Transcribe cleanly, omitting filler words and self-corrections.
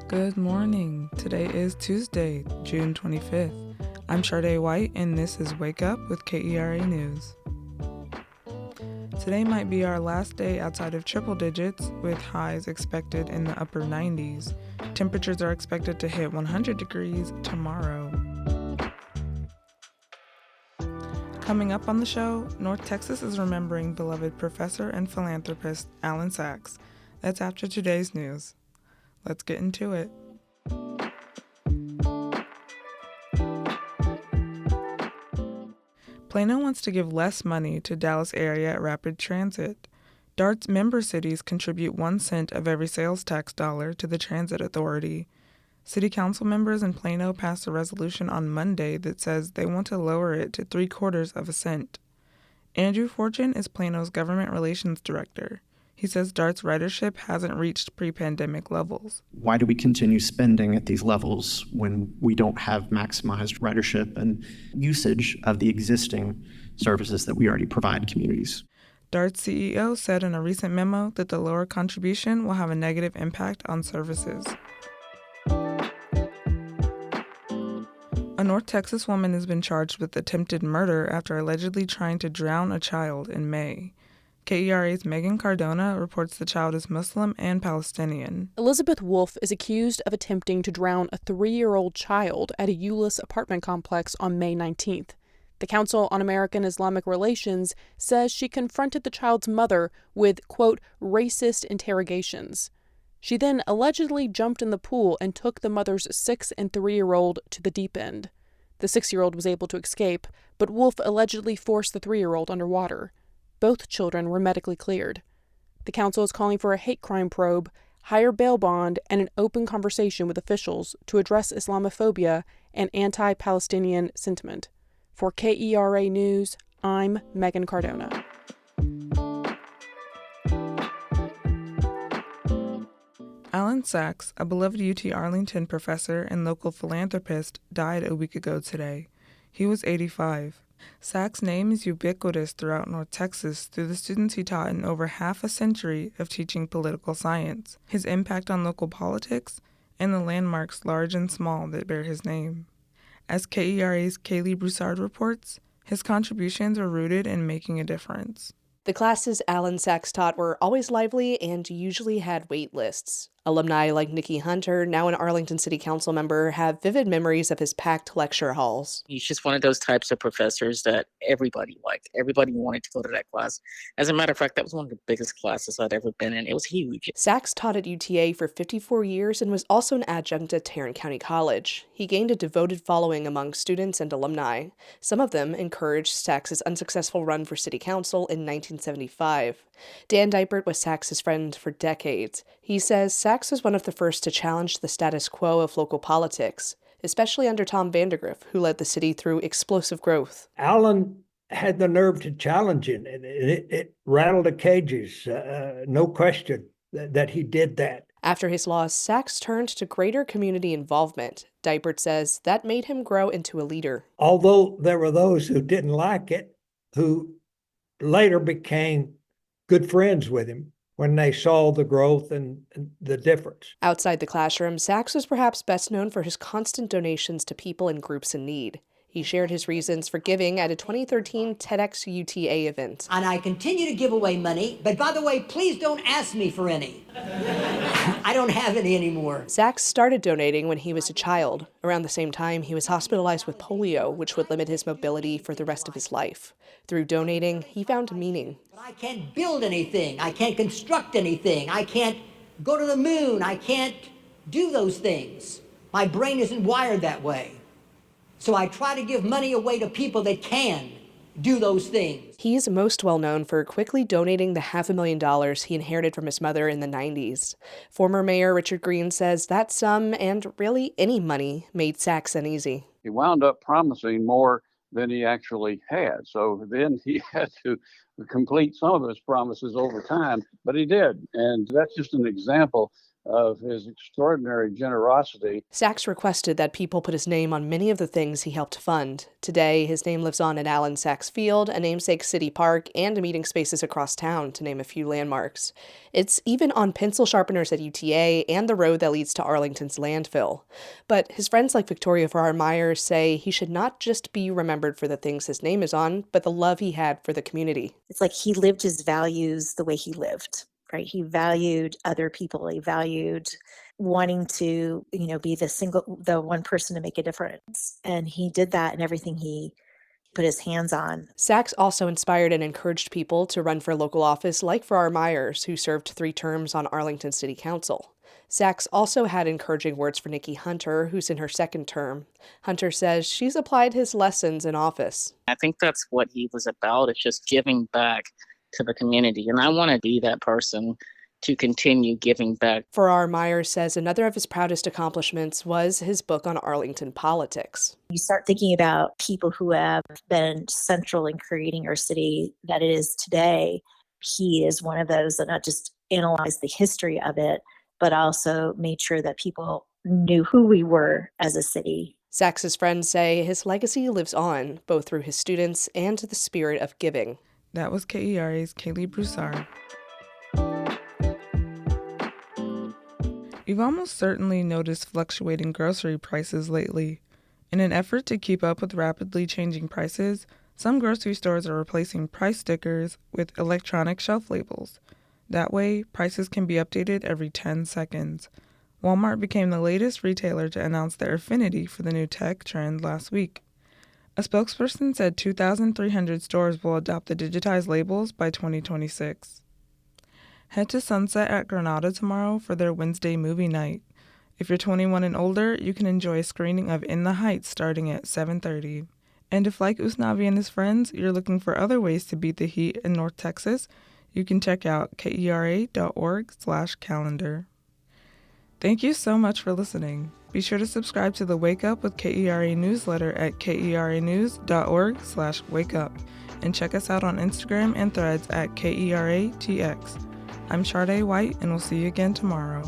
Good morning. Today is Tuesday, June 25th. I'm Shardae White, and this is Wake Up with KERA News. Today might be our last day outside of triple digits, with highs expected in the upper 90s. Temperatures are expected to hit 100 degrees tomorrow. Coming up on the show, North Texas is remembering beloved professor and philanthropist Allan Saxe. That's after today's news. Let's get into it. Plano wants to give less money to Dallas area rapid transit. DART's member cities contribute 1 cent of every sales tax dollar to the transit authority. City council members in Plano passed a resolution on Monday that says they want to lower it to 3/4 of a cent. Andrew Fortune is Plano's government relations director. He says DART's ridership hasn't reached pre-pandemic levels. Why do we continue spending at these levels when we don't have maximized ridership and usage of the existing services that we already provide communities? DART's CEO said in a recent memo that the lower contribution will have a negative impact on services. A North Texas woman has been charged with attempted murder after allegedly trying to drown a child in May. KERA's Megan Cardona reports the child is Muslim and Palestinian. Elizabeth Wolfe is accused of attempting to drown a 3-year-old child at a Euless apartment complex on May 19th. The Council on American Islamic Relations says she confronted the child's mother with, quote, racist interrogations. She then allegedly jumped in the pool and took the mother's 6- and 3-year-old to the deep end. The 6-year-old was able to escape, but Wolfe allegedly forced the 3-year-old underwater. Both children were medically cleared. The council is calling for a hate crime probe, higher bail bond, and an open conversation with officials to address Islamophobia and anti-Palestinian sentiment. For KERA News, I'm Megan Cardona. Allan Saxe, a beloved UT Arlington professor and local philanthropist, died a week ago today. He was 85. Saxe's name is ubiquitous throughout North Texas through the students he taught in over half a century of teaching political science, his impact on local politics, and the landmarks large and small that bear his name. As KERA's Kaylee Broussard reports, his contributions are rooted in making a difference. The classes Allan Saxe taught were always lively and usually had wait lists. Alumni like Nikki Hunter, now an Arlington City Council member, have vivid memories of his packed lecture halls. He's just one of those types of professors that everybody liked. Everybody wanted to go to that class. As a matter of fact, that was one of the biggest classes I'd ever been in. It was huge. Saxe taught at UTA for 54 years and was also an adjunct at Tarrant County College. He gained a devoted following among students and alumni. Some of them encouraged Saxe's unsuccessful run for city council in 1975. Dan Dipert was Saxe's friend for decades. He says Saxe was one of the first to challenge the status quo of local politics, especially under Tom Vandergriff, who led the city through explosive growth. Allan had the nerve to challenge it, and it rattled the cages, no question that he did that. After his loss, Saxe turned to greater community involvement. Dipert says that made him grow into a leader. Although there were those who didn't like it, who later became good friends with him when they saw the growth and the difference. Outside the classroom, Saxe was perhaps best known for his constant donations to people and groups in need. He shared his reasons for giving at a 2013 TEDx UTA event. And I continue to give away money, but by the way, please don't ask me for any. I don't have any anymore. Saxe started donating when he was a child. Around the same time, he was hospitalized with polio, which would limit his mobility for the rest of his life. Through donating, he found meaning. I can't build anything. I can't construct anything. I can't go to the moon. I can't do those things. My brain isn't wired that way. So I try to give money away to people that can do those things. He's most well known for quickly donating the $500,000 he inherited from his mother in the 90s. Former Mayor Richard Green says that sum, and really any money, made Saxe uneasy. He wound up promising more than he actually had. So then he had to complete some of his promises over time, but he did. And that's just an example of his extraordinary generosity. Saxe requested that people put his name on many of the things he helped fund. Today, his name lives on at Allan Saxe Field, a namesake city park, and meeting spaces across town, to name a few landmarks. It's even on pencil sharpeners at UTA and the road that leads to Arlington's landfill. But his friends like Victoria Farrar-Myers say he should not just be remembered for the things his name is on, but the love he had for the community. It's like he lived his values the way he lived. Right? He valued other people. He valued wanting to, be the one person to make a difference. And he did that in everything he put his hands on. Saxe also inspired and encouraged people to run for local office like Farrar-Myers, who served 3 terms on Arlington City Council. Saxe also had encouraging words for Nikki Hunter, who's in her 2nd term. Hunter says she's applied his lessons in office. I think that's what he was about. It's just giving back to the community. And I want to be that person to continue giving back. Farrar-Myers says another of his proudest accomplishments was his book on Arlington politics. You start thinking about people who have been central in creating our city that it is today. He is one of those that not just analyzed the history of it, but also made sure that people knew who we were as a city. Saxe's friends say his legacy lives on, both through his students and the spirit of giving. That was KERA's Kaylee Broussard. You've almost certainly noticed fluctuating grocery prices lately. In an effort to keep up with rapidly changing prices, some grocery stores are replacing price stickers with electronic shelf labels. That way, prices can be updated every 10 seconds. Walmart became the latest retailer to announce their affinity for the new tech trend last week. A spokesperson said 2,300 stores will adopt the digitized labels by 2026. Head to Sunset at Granada tomorrow for their Wednesday movie night. If you're 21 and older, you can enjoy a screening of In the Heights starting at 7:30. And if, like Usnavi and his friends, you're looking for other ways to beat the heat in North Texas, you can check out kera.org/calendar. Thank you so much for listening. Be sure to subscribe to the Wake Up with KERA newsletter at keranews.org/wakeup and check us out on Instagram and Threads at KERATX. I'm Shardae White, and we'll see you again tomorrow.